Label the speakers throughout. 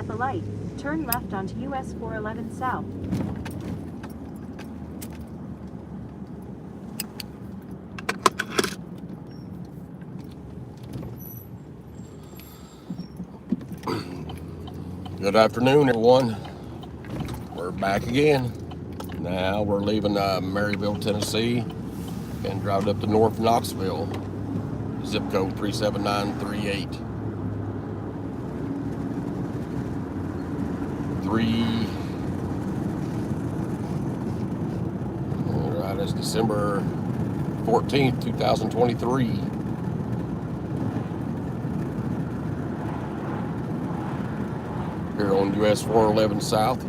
Speaker 1: at the light, turn left onto US 411 South.
Speaker 2: Good afternoon, everyone. We're back again. Now we're leaving Maryville, Tennessee, and driving up to North Knoxville, zip code 37938. All right, it's December 14th, 2023. Here on US 411 South.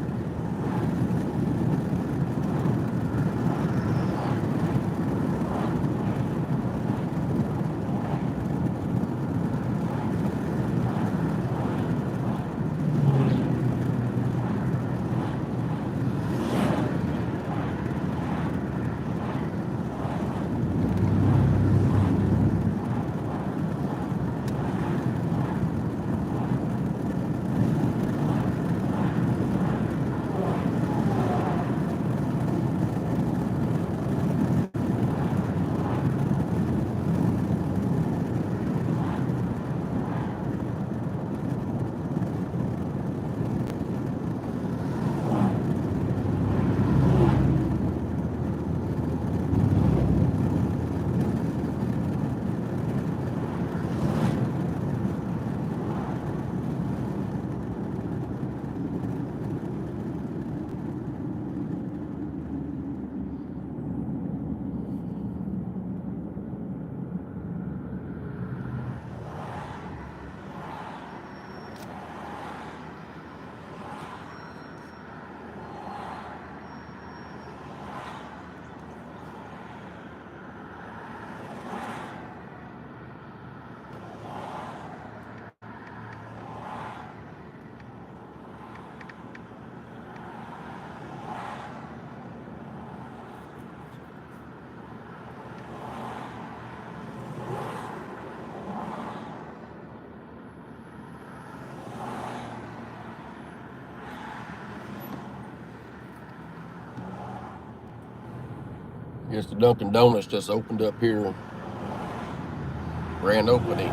Speaker 2: I guess the Dunkin' Donuts just opened up here. Grand opening.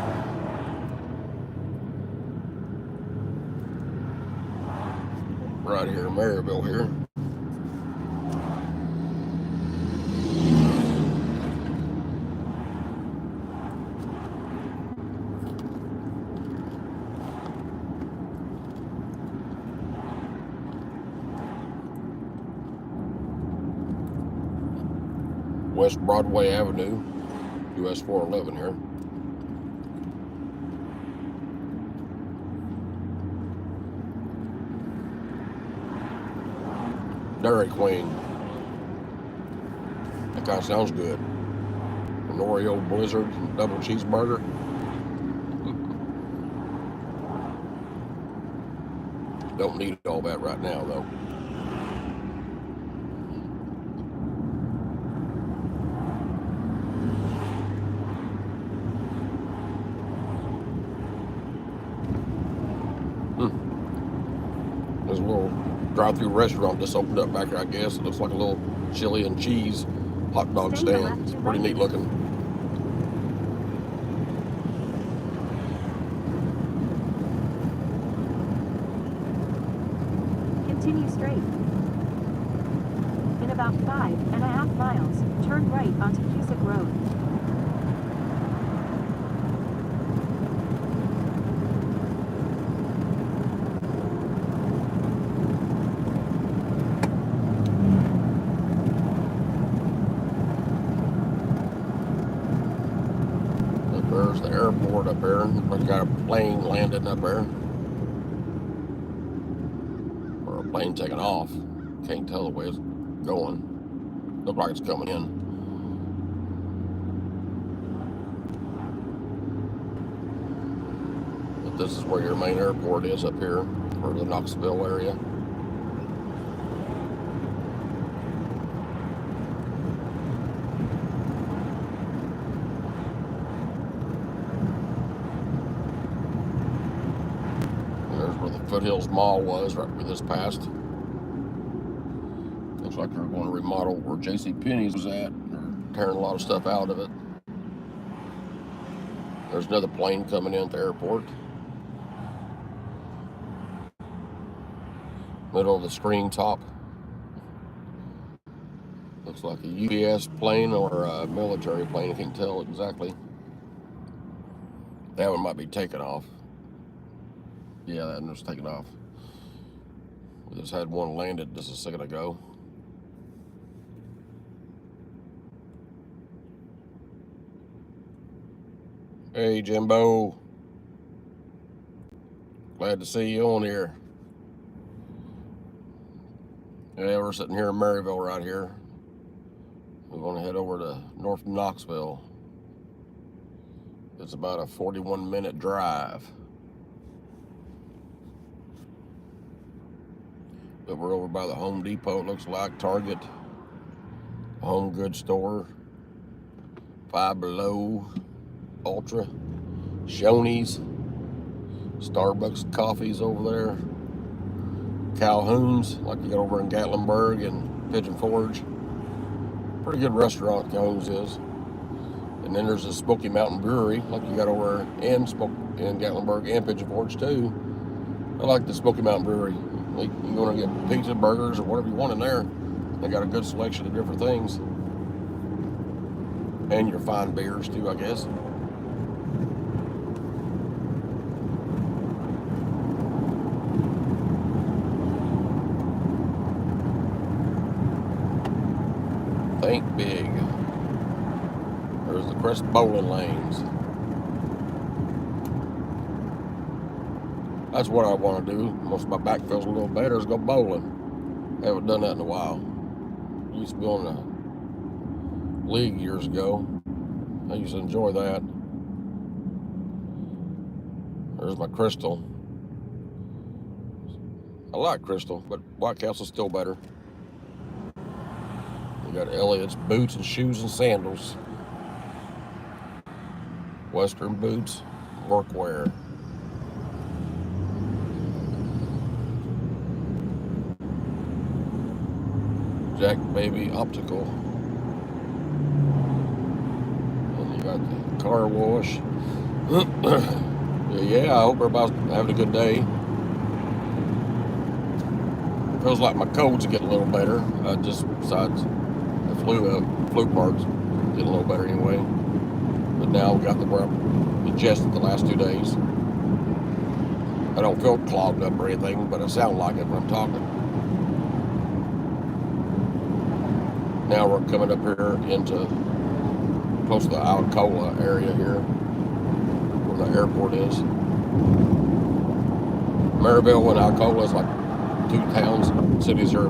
Speaker 2: Right here in Maryville here. West Broadway Avenue, US 411 here. Dairy Queen. That kind of sounds good. An Oreo Blizzard and double cheeseburger. Don't need all that right now though. There's a little drive-through restaurant just opened up back here, I guess. It looks like a little chili and cheese hot dog stand. It's pretty neat looking.
Speaker 1: Continue straight. In about 5.5 miles, turn right onto Cusick Road.
Speaker 2: There's the airport up there. Looks got a plane landing up there. Or a plane taking off. Can't tell the way it's going. Looks like it's coming in. But this is where your main airport is up here, for the Knoxville area. Foothills Mall was right where this passed. Looks like they're going to remodel where JCPenney's was at. They're tearing a lot of stuff out of it. There's another plane coming in at the airport. Middle of the screen top. Looks like a UPS plane or a military plane. I can't tell exactly. That one might be taking off. Yeah, that one was taking off. We just had one landed just a second ago. Hey, Jimbo. Glad to see you on here. Yeah, we're sitting here in Maryville right here. We're going to head over to North Knoxville. It's about a 41-minute drive. But we're over by the Home Depot, it looks like, Target, Home Goods Store, Five Below, Ultra, Shoney's, Starbucks coffees over there, Calhoun's, like you got over in Gatlinburg and Pigeon Forge. Pretty good restaurant, Calhoun's is. And then there's the Smoky Mountain Brewery, like you got over in Gatlinburg and Pigeon Forge too. I like the Smoky Mountain Brewery. Like, you want to get pizza, burgers, or whatever you want in there. They got a good selection of different things. And your fine beers too, I guess. Think big. There's the Crest bowling lanes. That's what I want to do. Most of my back feels a little better is go bowling. I haven't done that in a while. Used to be on a league years ago. I used to enjoy that. There's my Crystal. I like Crystal, but White Castle's still better. We got Elliot's boots and shoes and sandals. Western boots, workwear. Jack Baby Optical. And you got the car wash. Yeah, I hope everybody's having a good day. Feels like my cold's getting a little better. Just besides the flu part's getting a little better anyway. But now we got where I'm congested the last 2 days. I don't feel clogged up or anything, but I sound like it when I'm talking. Now we're coming up here into close to the Alcola area here, where the airport is. Maryville and Alcola is like two towns, cities are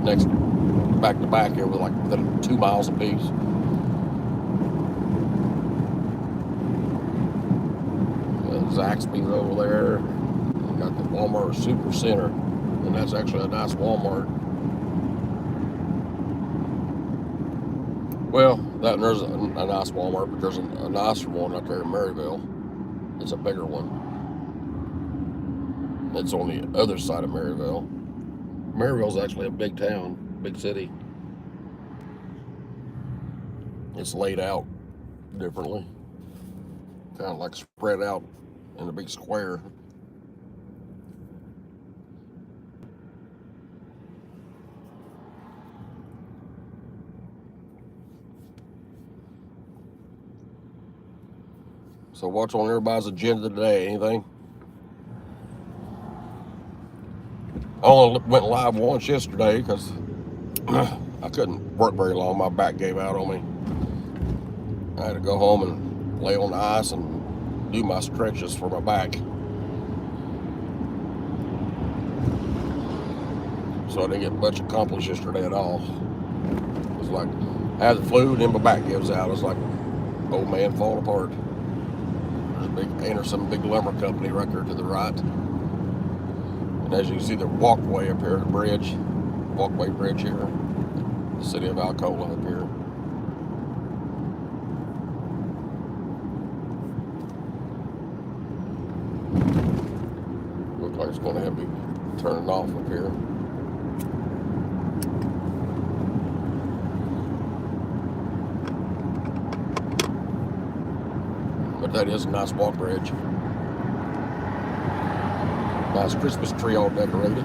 Speaker 2: next back to back here with like within 2 miles apiece. Zaxby's over there. We got the Walmart Super Center, and that's actually a nice Walmart. Well, that and there's a nice Walmart, but there's a nicer one out there in Maryville. It's a bigger one. It's on the other side of Maryville. Maryville's actually a big town, big city. It's laid out differently, kind of like spread out in a big square. So what's on everybody's agenda today? Anything? I only went live once yesterday because I couldn't work very long. My back gave out on me. I had to go home and lay on the ice and do my stretches for my back. So I didn't get much accomplished yesterday at all. It was like I had the flu and then my back gives out. It's like old man falling apart. There's a big Anderson big lumber company right there to the right. And as you can see, the walkway up here, the bridge, walkway bridge here, the city of Alcola up here. Looks like like it's going to have me turning off up here. But that is a nice walk bridge. Nice Christmas tree all decorated.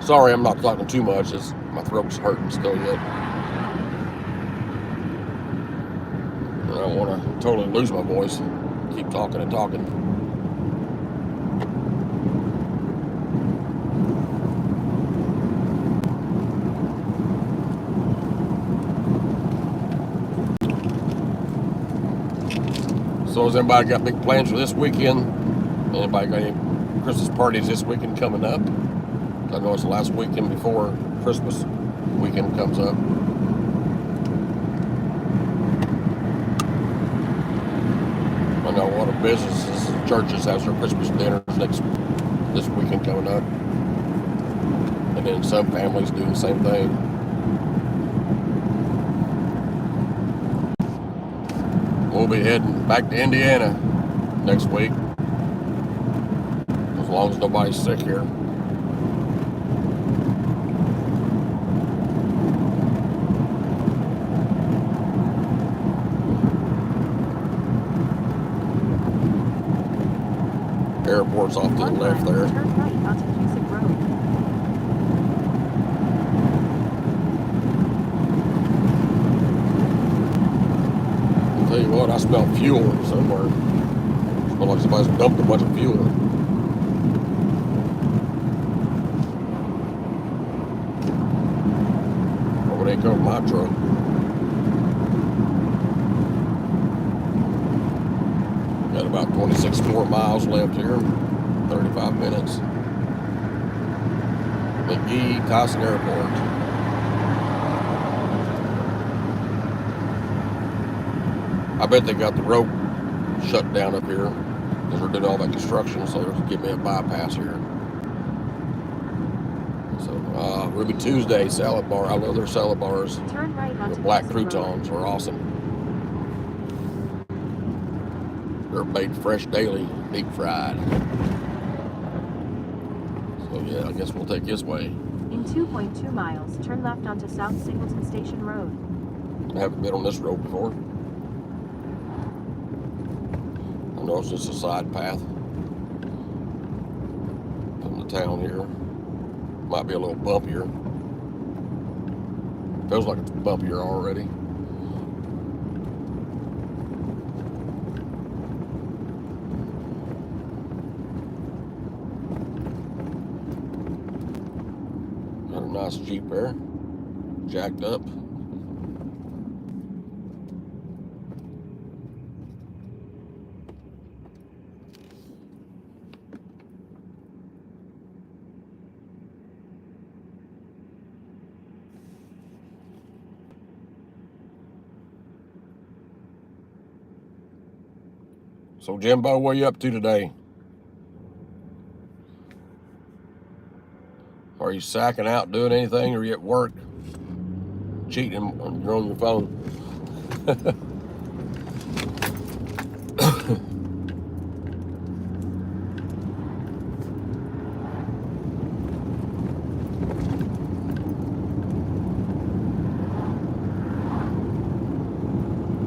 Speaker 2: Sorry, I'm not talking too much. My throat's hurting still yet. I don't want to totally lose my voice. Keep talking and talking. So has anybody got big plans for this weekend? Anybody got any Christmas parties this weekend coming up? I know it's the last weekend before Christmas weekend comes up. I know a lot of businesses and churches have their Christmas dinners this weekend coming up. And then some families do the same thing. We'll be heading back to Indiana next week, as long as nobody's sick here. Airport's off to the left there.
Speaker 1: Turn right onto Cusick Road.
Speaker 2: I'll tell you what, I smell fuel somewhere. It smells like somebody's dumped a bunch of fuel. Oh, it ain't going to my truck. Got about 26 more miles left here, 35 minutes. McGee Tyson Airport. I bet they got the road shut down up here because they're doing all that construction, so they'll give me a bypass here. So, Ruby Tuesday salad bar. I love their salad bars.
Speaker 1: Turn right onto
Speaker 2: The black
Speaker 1: Cusick
Speaker 2: croutons
Speaker 1: Road.
Speaker 2: are awesome. They're baked fresh daily, deep fried. So yeah, I guess we'll take this way.
Speaker 1: In 2.2 miles, turn left onto South Singleton Station Road.
Speaker 2: I haven't been on this road before. I know it's just a side path from the town here. Might be a little bumpier. Feels like it's bumpier already. Got a nice Jeep there, jacked up. So Jimbo, what are you up to today? Are you sacking out doing anything, or are you at work cheating when you're on your phone?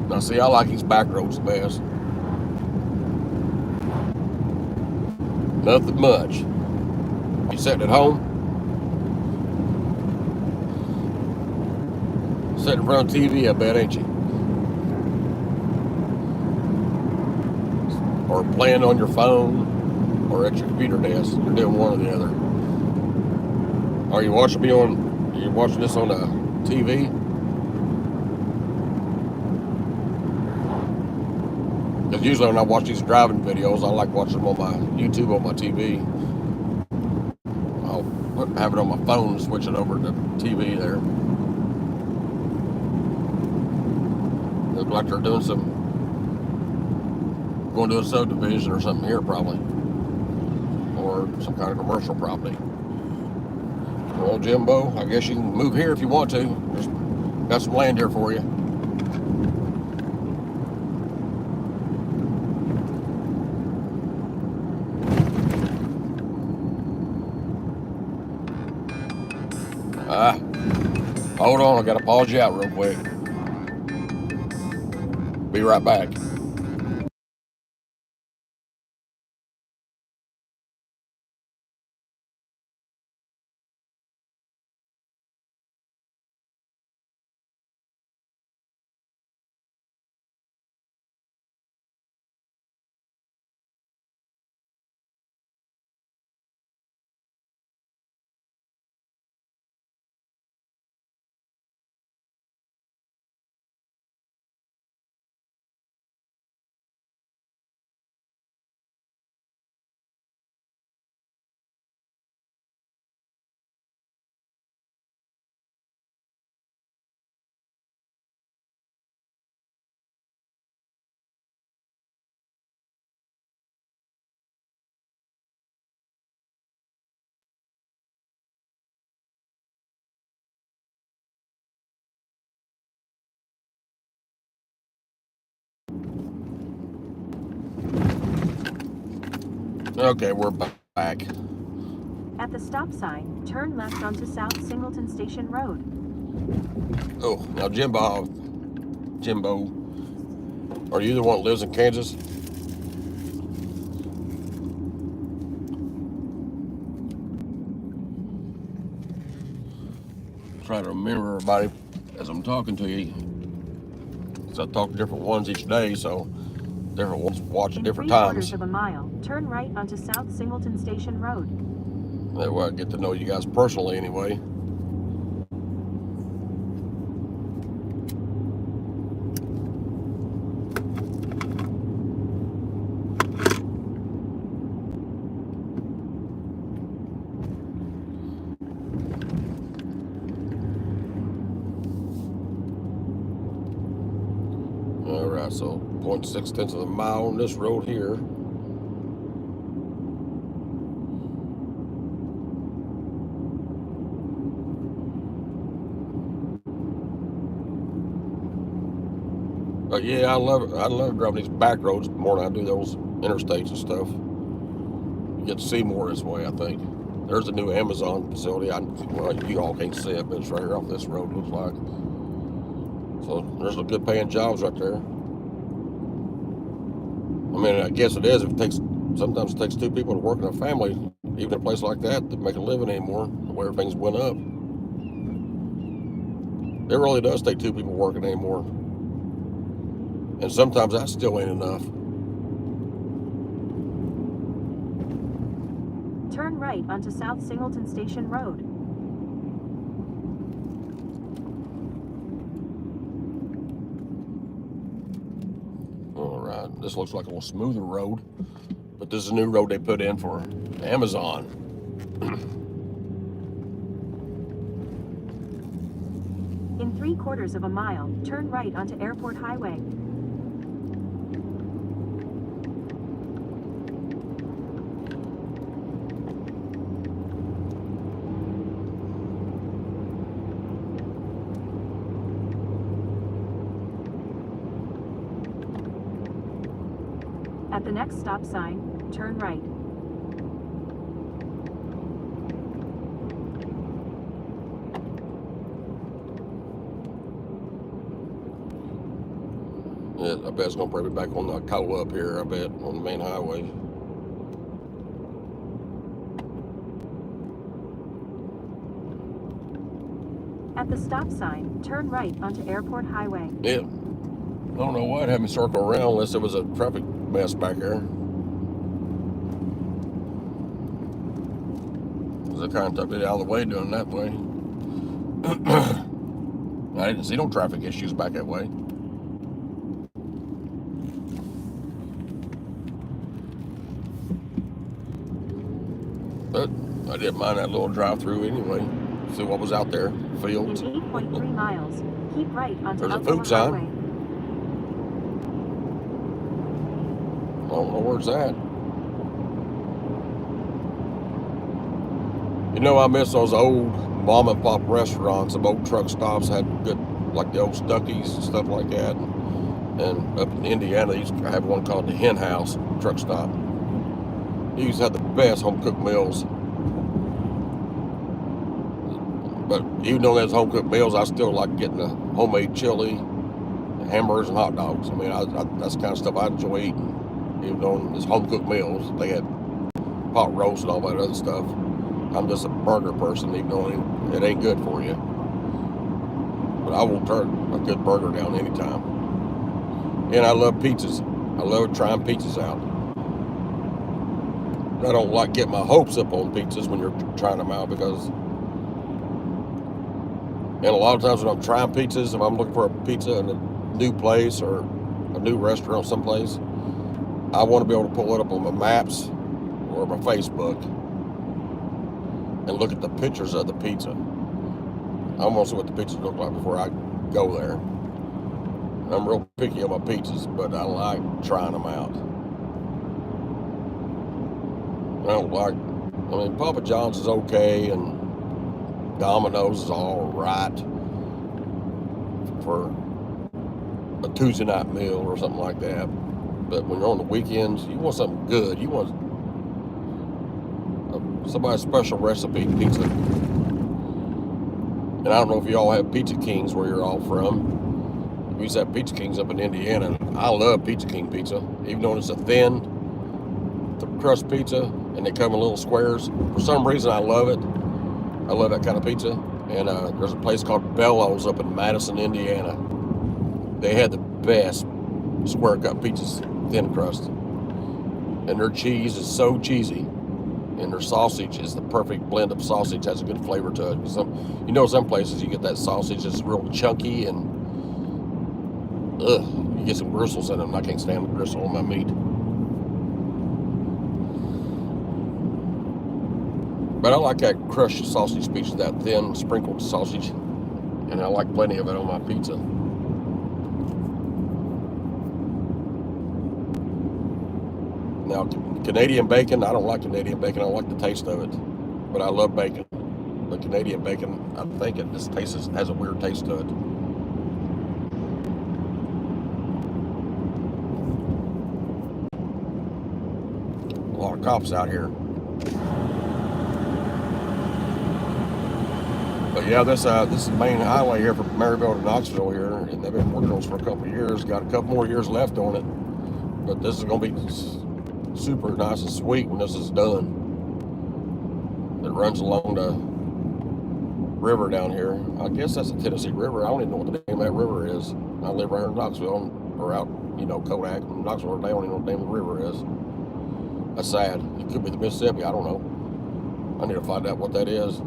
Speaker 2: Now see, I like these back roads the best. Nothing much. You sitting at home? Sitting in front of TV, I bet, ain't you? Or playing on your phone, or at your computer desk. You're doing one or the other. Are you watching me on? Are you watching this on a TV? Because usually when I watch these driving videos, I like watching them on my YouTube on my TV. I'll have it on my phone and switch it over to TV there. Looks like they're doing going to a subdivision or something here probably. Or some kind of commercial property. Well, Jimbo, I guess you can move here if you want to. There's got some land here for you. Hold on, I gotta pause you out real quick. Be right back. Okay, we're back.
Speaker 1: At the stop sign, turn left onto South Singleton Station Road.
Speaker 2: Oh, now Jimbo, are you the one that lives in Kansas? Trying to remember everybody as I'm talking to you. So I talk to different ones each day, so different ones watch at different times.
Speaker 1: In 3/4 of a mile, turn right onto South Singleton Station Road.
Speaker 2: That way I get to know you guys personally anyway. Alright, so 0.6 of a mile on this road here. But yeah, I love driving these back roads more than I do those interstates and stuff. You get to see more this way, I think. There's a new Amazon facility. Well, you all can't see it, but it's right here off this road, looks like. So there's some good paying jobs right there. I mean, I guess it is if sometimes it takes two people to work in a family, even in a place like that, to make a living anymore, where things went up. It really does take two people working anymore. And sometimes that still ain't enough.
Speaker 1: Turn right onto South Singleton Station Road.
Speaker 2: Alright, this looks like a little smoother road. But this is a new road they put in for Amazon.
Speaker 1: In 3/4 of a mile, turn right onto Airport Highway. At the next stop sign, turn right.
Speaker 2: Yeah, I bet it's going to bring me back on the Cola up here, I bet, on the main highway.
Speaker 1: At the stop sign, turn right onto Airport Highway.
Speaker 2: Yeah. I don't know why it had me circle around unless there was a traffic mess back there. Because I kind of took it out of the way doing that way. I didn't see no traffic issues back that way. But I didn't mind that little drive-through anyway. See what was out there. Fields.
Speaker 1: In 8.3 miles, keep right onto
Speaker 2: There's a
Speaker 1: Knoxville
Speaker 2: food sign.
Speaker 1: Highway.
Speaker 2: I don't know where's that. You know, I miss those old mom and pop restaurants. Some old truck stops had good, like the old Stuckies and stuff like that. And up in Indiana, they used to have one called the Hen House truck stop. They used to have the best home cooked meals. But even though there's home cooked meals, I still like getting the homemade chili, hamburgers, and hot dogs. I mean, that's the kind of stuff I enjoy eating. Even though it's home cooked meals, they had pot roast and all that other stuff. I'm just a burger person, even though it ain't good for you. But I will turn a good burger down anytime. And I love pizzas. I love trying pizzas out. I don't like getting my hopes up on pizzas when you're trying them out, because and a lot of times when I'm trying pizzas, if I'm looking for a pizza in a new place or a new restaurant someplace, I want to be able to pull it up on my maps or my Facebook and look at the pictures of the pizza. I want to see what the pictures look like before I go there. And I'm real picky on my pizzas, but I like trying them out. I don't like, I mean, Papa John's is okay, and Domino's is all right for a Tuesday night meal or something like that. But when you're on the weekends, you want something good. You want somebody's special recipe pizza. And I don't know if y'all have Pizza Kings where you're all from. We used to have Pizza Kings up in Indiana. I love Pizza King pizza, even though it's a thin crust pizza and they come in little squares. For some reason, I love it. I love that kind of pizza. And there's a place called Bellows up in Madison, Indiana. They had the best square cut pizzas, thin crust. And their cheese is so cheesy. And their sausage is the perfect blend of sausage. Has a good flavor to it. Some places you get that sausage that's real chunky and you get some gristles in them. I can't stand the gristle on my meat. But I like that crushed sausage piece, that thin sprinkled sausage, and I like plenty of it on my pizza. Now, Canadian bacon, I don't like Canadian bacon. I don't like the taste of it, but I love bacon. But Canadian bacon, I think it just has a weird taste to it. A lot of cops out here. But yeah, this is the main highway here from Maryville to Knoxville here, and they've been working on this for a couple of years. Got a couple more years left on it, but this is going to be super nice and sweet when this is done. It runs along the river down here. I guess that's the Tennessee River. I don't even know what the name of that river is. I live right here in Knoxville, or out, Kodak, and Knoxville. They don't even know what the name of the river is. That's sad. It could be the Mississippi. I don't know. I need to find out what that is.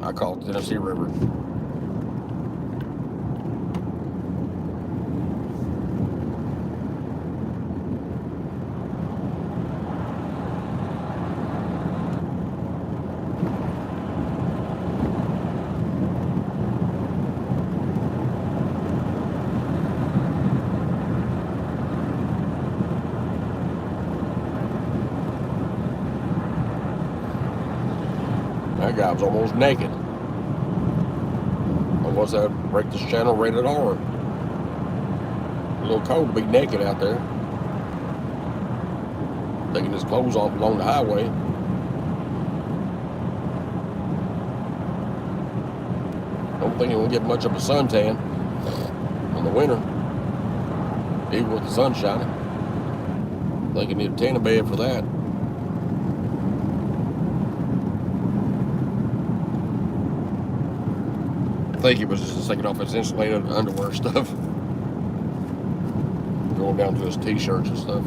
Speaker 2: I call it the Tennessee River. That guy was almost naked. Unless I break this channel rated R. A little cold to be naked out there. Taking his clothes off along the highway. Don't think you'll get much of a suntan in the winter, even with the sun shining. I think you need a tanning bed for that. I think he was just taking off his insulated underwear stuff. Going down to his t-shirts and stuff.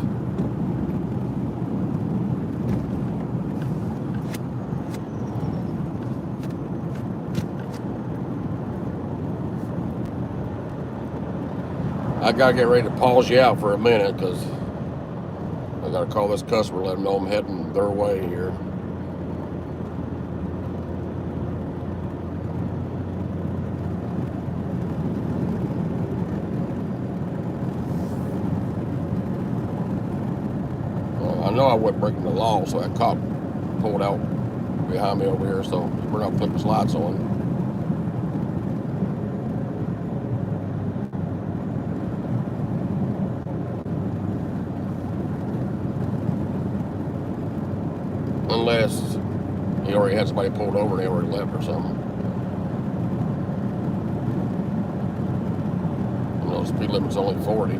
Speaker 2: I gotta get ready to pause you out for a minute because I gotta call this customer, let them know I'm heading their way here. I know I wasn't breaking the law, so that cop pulled out behind me over here, so we're not putting his lights on. Unless he already had somebody pulled over and they already left or something. You know, the speed limit's only 40. I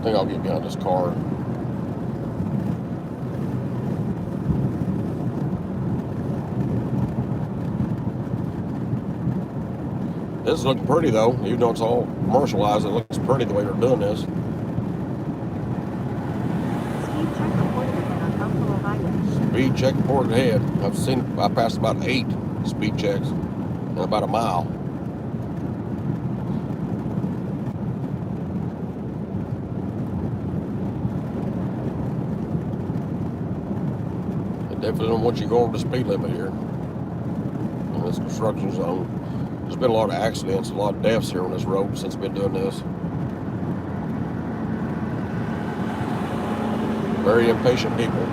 Speaker 2: think I'll get behind this car. This is looking pretty though, even though it's all commercialized. It looks pretty the way they're doing this.
Speaker 1: Speed check reported ahead on Buffalo Highway.
Speaker 2: Speed check reported ahead. I passed about 8 speed checks in about a mile. They definitely don't want you to go over the speed limit here in this construction zone. There's been a lot of accidents, a lot of deaths here on this road since I've been doing this. Very impatient people.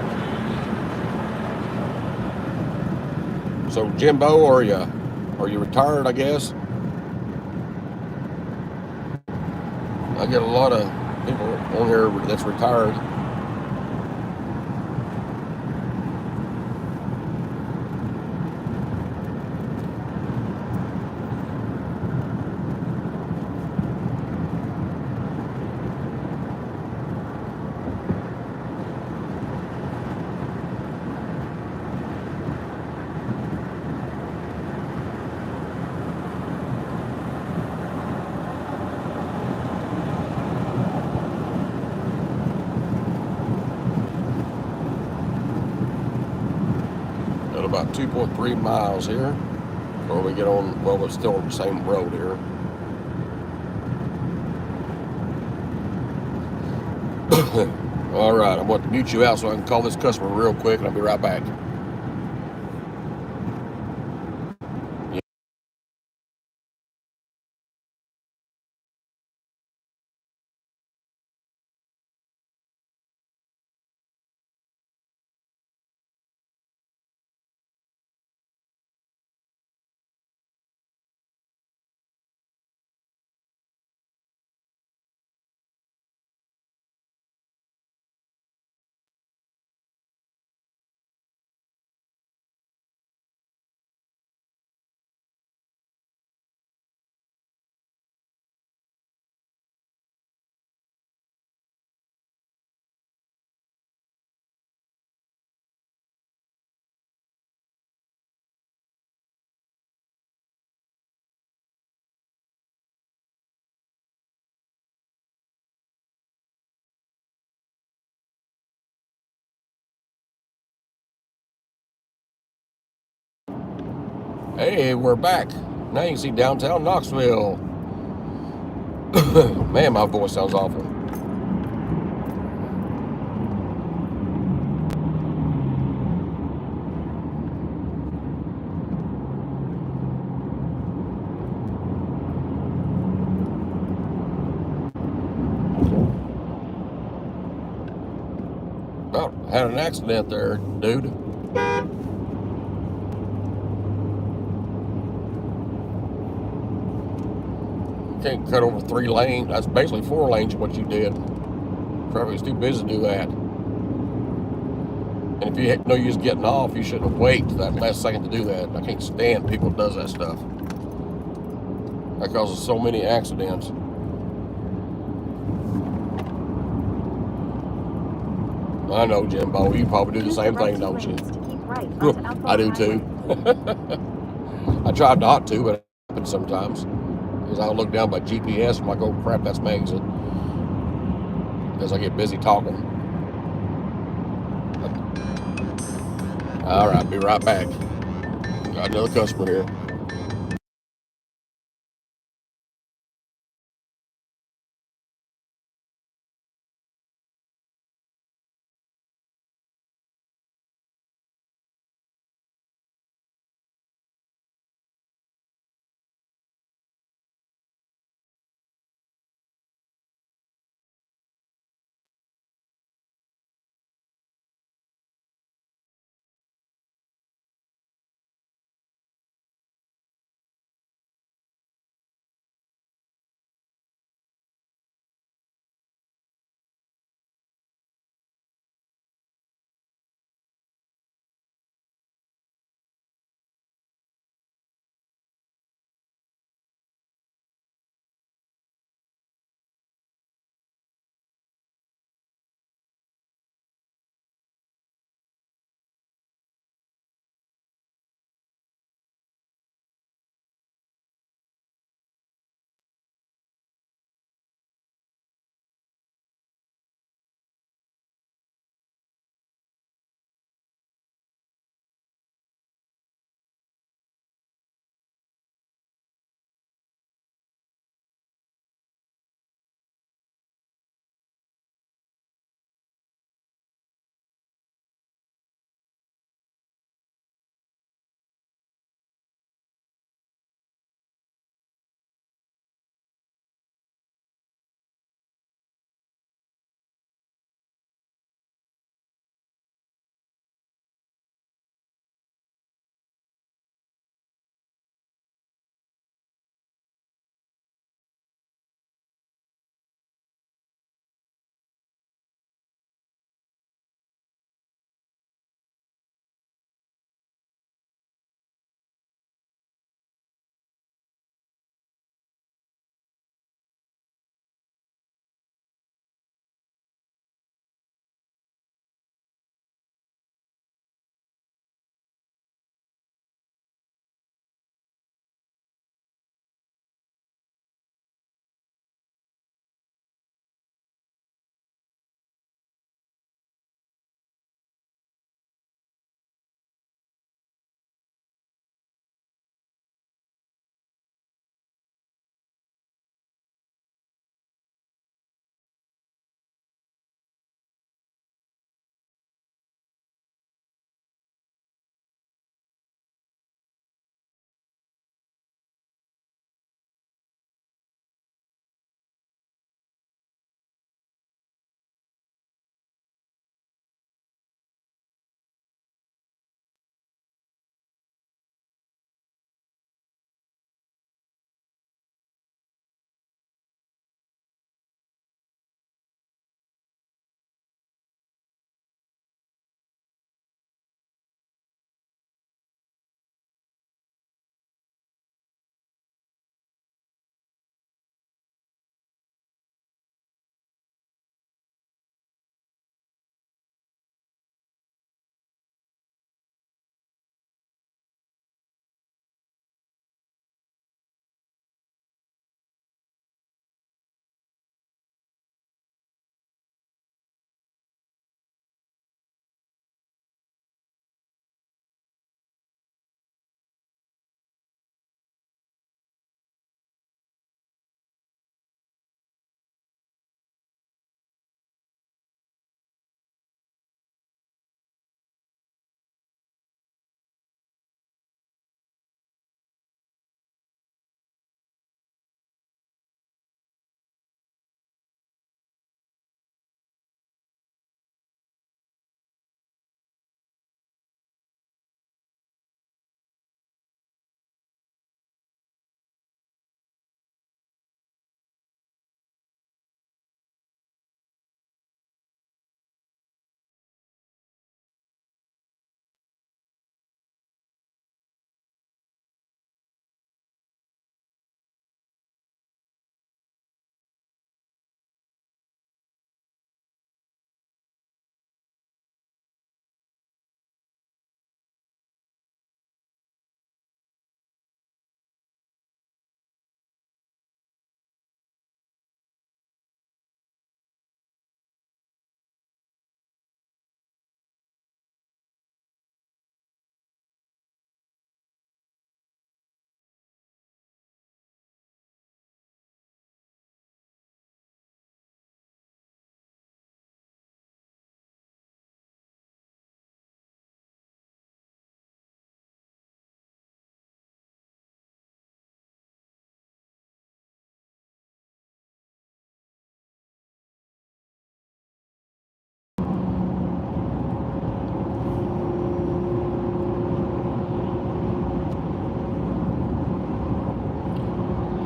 Speaker 2: So Jimbo, are you retired, I guess? I get a lot of people on here that's retired. About 2.3 miles here before we get on, well, we're still on the same road here. All right, I'm going to mute you out so I can call this customer real quick, and I'll be right back. Hey, we're back. Now you can see downtown Knoxville. Man, my voice sounds awful. Oh, had an accident there, dude. Can't cut over 3 lanes. That's basically 4 lanes what you did. Traffic's too busy to do that. And if you know you're just getting off, you shouldn't wait to that last second to do that. I can't stand people that does that stuff. That causes so many accidents. I know, Jimbo. You probably do the same thing, don't you? I do too. I try not to, but it happens sometimes. Because I'll look down by GPS and I'm like, oh crap, that's my exit. Because I get busy talking. All right, be right back. Got another customer here.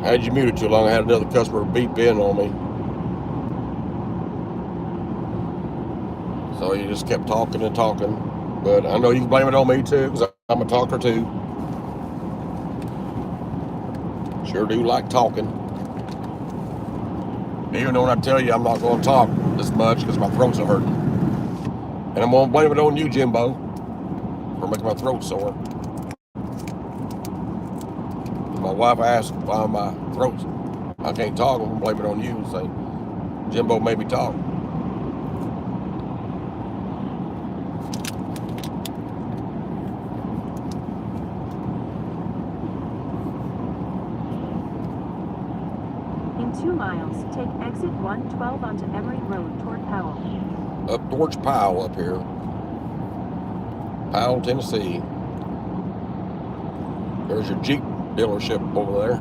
Speaker 2: I had you muted too long. I had another customer beep in on me. So you just kept talking and talking. But I know you can blame it on me too, because I'm a talker too. Sure do like talking. Even though when I tell you I'm not going to talk this much because my throat's hurting. And I'm going to blame it on you, Jimbo, for making my throat sore. My wife asked why my throat, I can't talk, I'm going to blame it on you and say, Jimbo made me talk.
Speaker 1: In 2 miles, take exit 112 onto Emory Road toward Powell.
Speaker 2: Up towards Powell up here. Powell, Tennessee. There's your Jeep dealership over there.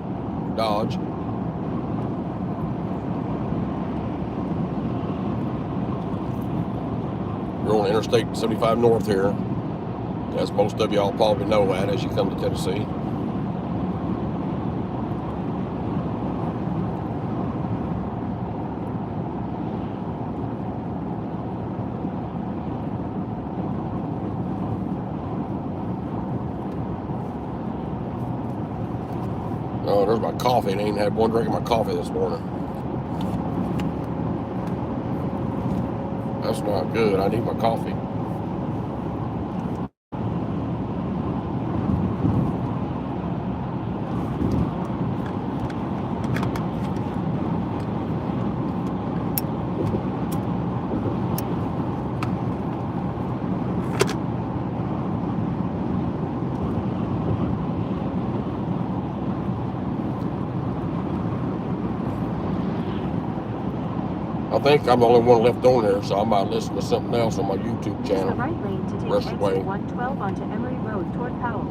Speaker 2: Dodge. We're on Interstate 75 North here. As most of y'all probably know that as you come to Tennessee. Oh, there's my coffee. I ain't had one drink of my coffee this morning. That's not good. I need my coffee. I think I'm the only one left on there, so I might listen to something else on my YouTube channel.
Speaker 1: Use the right lane to take exit 112 onto Emory Road toward Powell.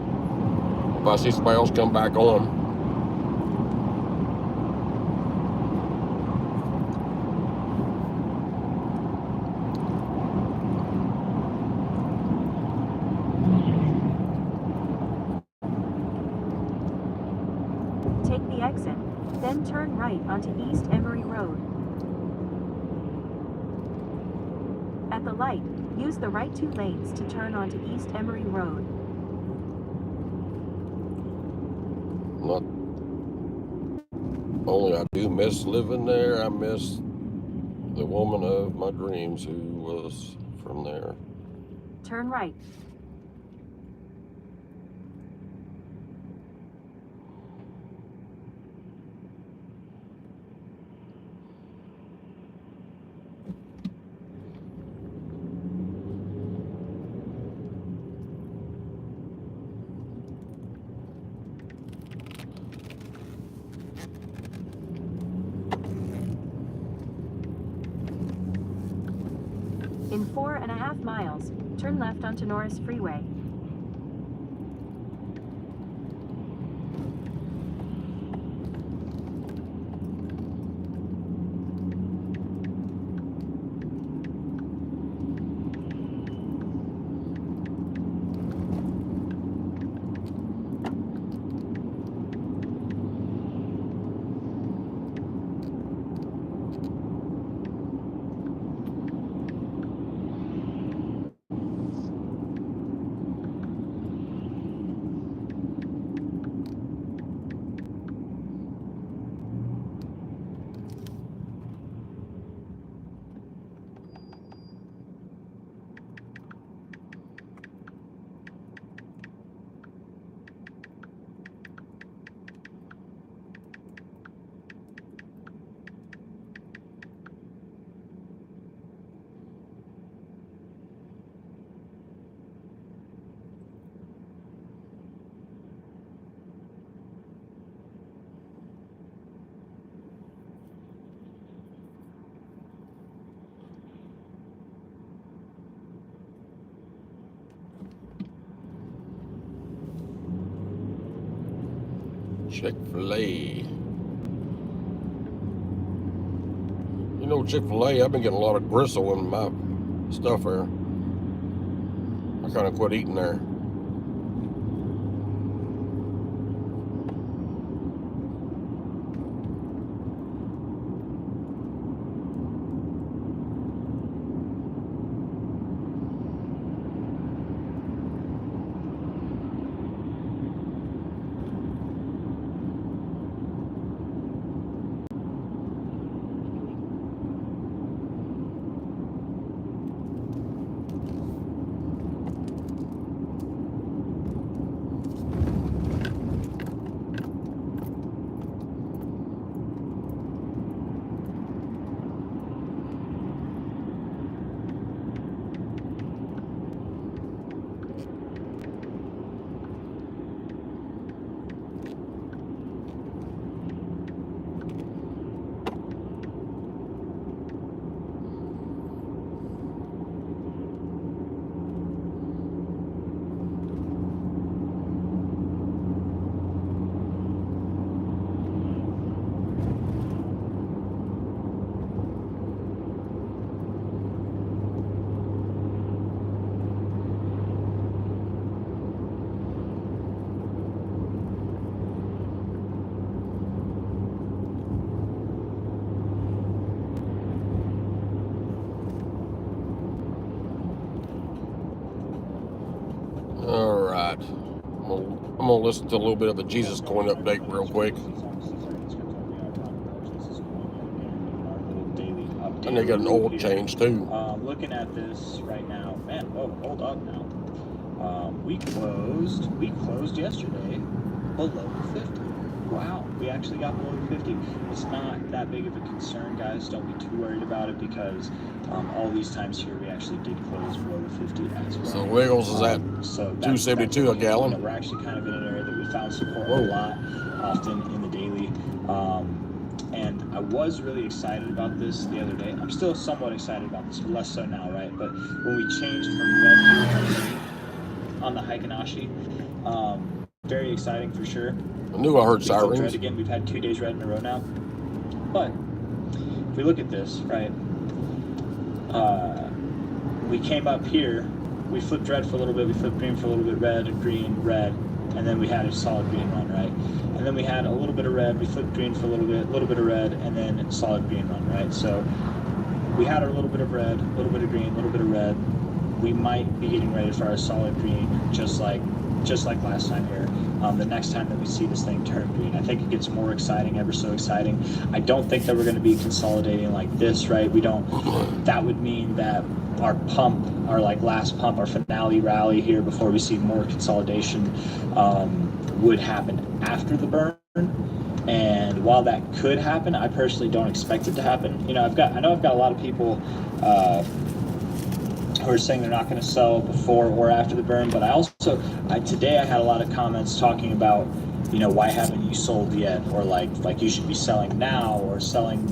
Speaker 2: If I see somebody else come back on.
Speaker 1: Take the exit, then turn right onto East Emory Road. At the light, use the right 2 lanes to turn onto East Emory Road.
Speaker 2: Not only I do miss living there, I miss the woman of my dreams who was from there.
Speaker 1: Turn right. In 4.5 miles, turn left onto Norris Freeway.
Speaker 2: Chick-fil-A. You know, Chick-fil-A, I've been getting a lot of gristle in my stuff there. I kind of quit eating there. listen to a little bit of a Jesus coin update real quick. And they got an oil change too.
Speaker 3: Looking at this right now, man. Oh, hold up now. We closed yesterday below 50. Wow, we actually got below 50. It's not that big of a concern, guys. Don't be too worried about it because all these times here we actually did close below the 50 as well.
Speaker 2: So Wiggles is at $2.72 a gallon.
Speaker 3: You know, we're actually kind of in an area that we found support a lot often in the daily. And I was really excited about this the other day. I'm still somewhat excited about this, but less so now, right? But when we changed from red to green on the Heikinashi, very exciting for sure.
Speaker 2: I knew I heard
Speaker 3: We flipped
Speaker 2: sirens.
Speaker 3: red again. We've had 2 days red in a row now. But if we look at this, right? We came up here. We flipped red for a little bit. We flipped green for a little bit. Red, green, red, and then we had a solid green run, right? And then we had a little bit of red. We flipped green for a little bit of red, and then solid green run, right? So we had our little bit of red, a little bit of green, a little bit of red. We might be getting ready for our solid green, just like last time here. The next time that we see this thing turn green, I think it gets more exciting, ever so exciting. I don't think that we're going to be consolidating like this, right? We don't. That would mean that our pump, our like last pump, our finale rally here before we see more consolidation would happen after the burn. And while that could happen, I personally don't expect it to happen. You know, I know I've got a lot of people who are saying they're not going to sell before or after the burn, but today I had a lot of comments talking about, you know, why haven't you sold yet, or like you should be selling now, or selling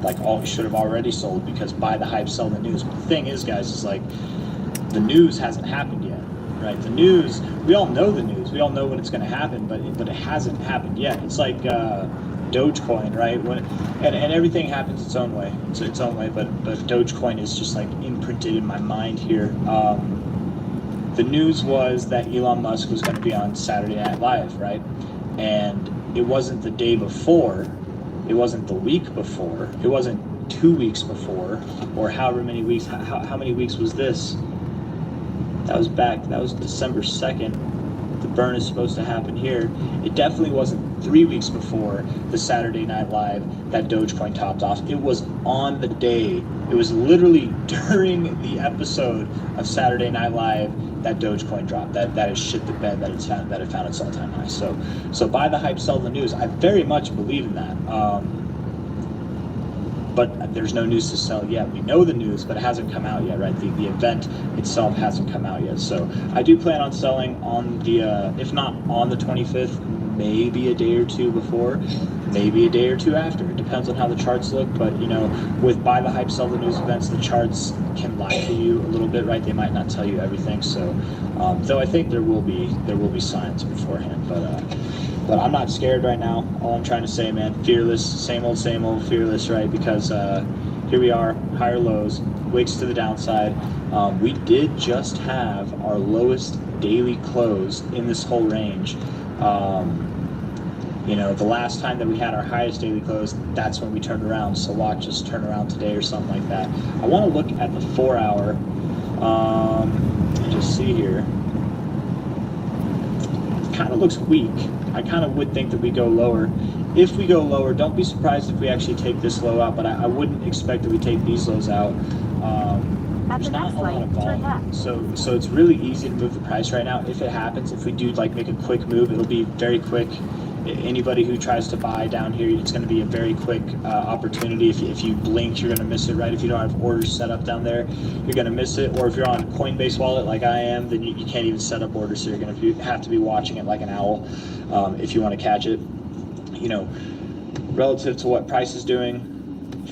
Speaker 3: like all you should have already sold because buy the hype, sell the news. But the thing is, guys, is like the news hasn't happened yet, right? The news, we all know the news, we all know when it's going to happen, but it hasn't happened yet. It's like Dogecoin, right? And everything happens its own way. It's its own way, but Dogecoin is just like imprinted in my mind here. The news was that Elon Musk was going to be on Saturday Night Live, right? And it wasn't the day before, it wasn't the week before, it wasn't 2 weeks before, or however many weeks. How many weeks was this? That was December 2nd. The burn is supposed to happen here. It definitely wasn't 3 weeks before the Saturday Night Live that Dogecoin topped off. It was on the day. It was literally during the episode of Saturday Night Live that Dogecoin dropped. That is shit the bed that it found its all-time high. So buy the hype, sell the news. I very much believe in that. But there's no news to sell yet. We know the news, but it hasn't come out yet, right? The event itself hasn't come out yet. So I do plan on selling on the, if not on the 25th, maybe a day or two before, maybe a day or two after. It depends on how the charts look. But, you know, with buy the hype, sell the news events, the charts can lie to you a little bit, right? They might not tell you everything. So, though I think there will be signs beforehand, but I'm not scared right now. All I'm trying to say, man, fearless, same old, fearless, right? Because here we are, higher lows, wicks to the downside. We did just have our lowest daily close in this whole range. You know, the last time that we had our highest daily close, that's when we turned around. So watch us turn around today or something like that. I want to look at the 4 hour and just see here. It kind of looks weak. I kind of would think that we go lower. If we go lower, don't be surprised if we actually take this low out, but I wouldn't expect that we take these lows out. There's not a lot of volume, so it's really easy to move the price right now. If it happens, if we do like make a quick move, it'll be very quick. Anybody who tries to buy down here, it's going to be a very quick opportunity. If you blink, you're going to miss it, right? If you don't have orders set up down there, you're going to miss it. Or if you're on Coinbase wallet like I am, then you can't even set up orders, so you're going to have to be watching it like an owl if you want to catch it. You know, relative to what price is doing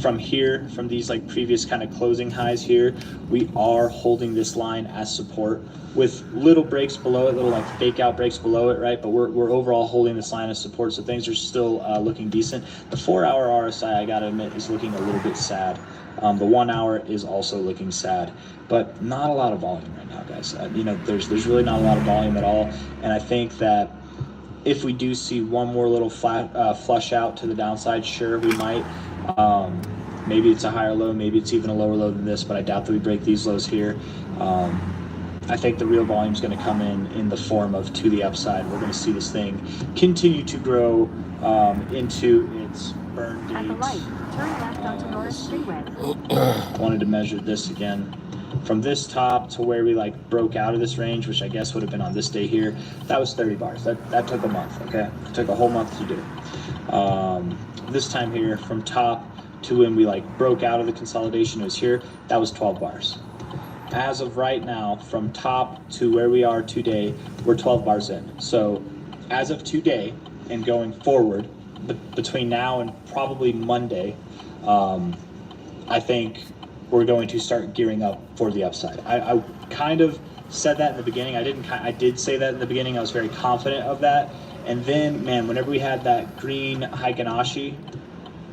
Speaker 3: from here, from these like previous kind of closing highs here, we are holding this line as support with little breaks below it, little like fake out breaks below it, right? But we're overall holding this line as support, so things are still looking decent. The 4 hour RSI, I gotta admit, is looking a little bit sad. The 1 hour is also looking sad, but not a lot of volume right now, guys. You know, there's really not a lot of volume at all, and I think that if we do see one more little flush out to the downside, sure, we might. Maybe it's a higher low, maybe it's even a lower low than this, but I doubt that we break these lows here. I think the real volume is going to come in the form of to the upside. We're going to see this thing continue to grow into its burn date.
Speaker 1: At the light, turn left onto Norris Freeway.
Speaker 3: Wanted to measure this again. From this top to where we like broke out of this range, which I guess would have been on this day here, that was 30 bars. That took a month, okay? It took a whole month to do. This time here, from top to when we like broke out of the consolidation, it was here, that was 12 bars. As of right now, from top to where we are today, we're 12 bars in. So as of today and going forward, between now and probably Monday, I think we're going to start gearing up for the upside. I kind of said that in the beginning. I did say that in the beginning. I was very confident of that. And then, man, whenever we had that green Heikanashi,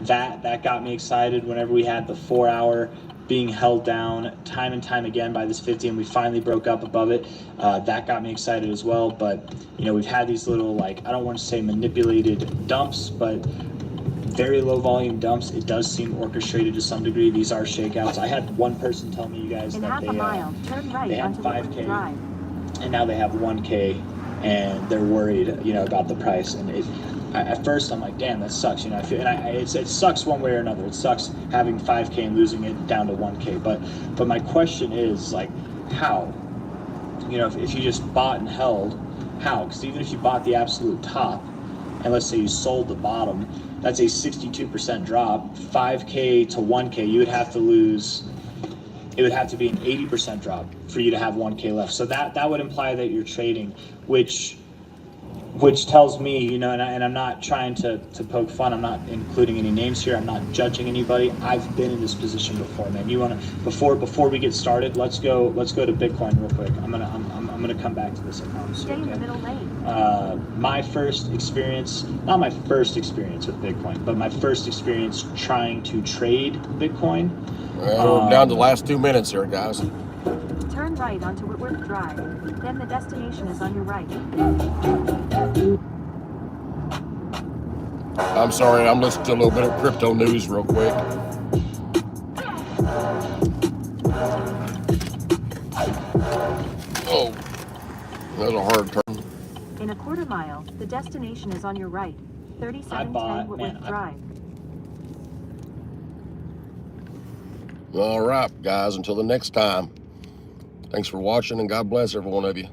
Speaker 3: that got me excited. Whenever we had the 4 hour being held down time and time again by this 50, and we finally broke up above it, that got me excited as well. But, you know, we've had these little, like, I don't want to say manipulated dumps, but very low volume dumps. It does seem orchestrated to some degree. These are shakeouts. I had one person tell me, you guys,
Speaker 1: In
Speaker 3: that
Speaker 1: half a mile, turn right
Speaker 3: they had
Speaker 1: onto
Speaker 3: 5K,
Speaker 1: Drive.
Speaker 3: and now they have 1K, and they're worried, you know, about the price. And at first I'm like, damn, that sucks. You know, I feel, and it sucks one way or another. It sucks having 5K and losing it down to 1K. But my question is, like, how? You know, if you just bought and held, how? Because even if you bought the absolute top, and let's say you sold the bottom, that's a 62% drop. 5K to 1K, you would have to lose, it would have to be an 80% drop for you to have 1K left. So that would imply that you're trading, which tells me, you know, and I'm not trying to poke fun. I'm not including any names here. I'm not judging anybody. I've been in this position before, man. You want to, before we get started, let's go to Bitcoin real quick. I'm gonna come back to this, I promise.
Speaker 1: Stay in the middle lane.
Speaker 3: My first experience, not my first experience with Bitcoin, but my first experience trying to trade Bitcoin.
Speaker 2: Well, we're down to the last 2 minutes here, guys.
Speaker 1: Turn right onto Whitworth Drive. Then the destination is on your right.
Speaker 2: I'm sorry, I'm listening to a little bit of crypto news real quick. Oh, that was a hard turn.
Speaker 1: In a quarter mile, the destination is on your right. 3710 Whitworth Drive.
Speaker 2: All right, guys, until the next time. Thanks for watching, and God bless every one of you.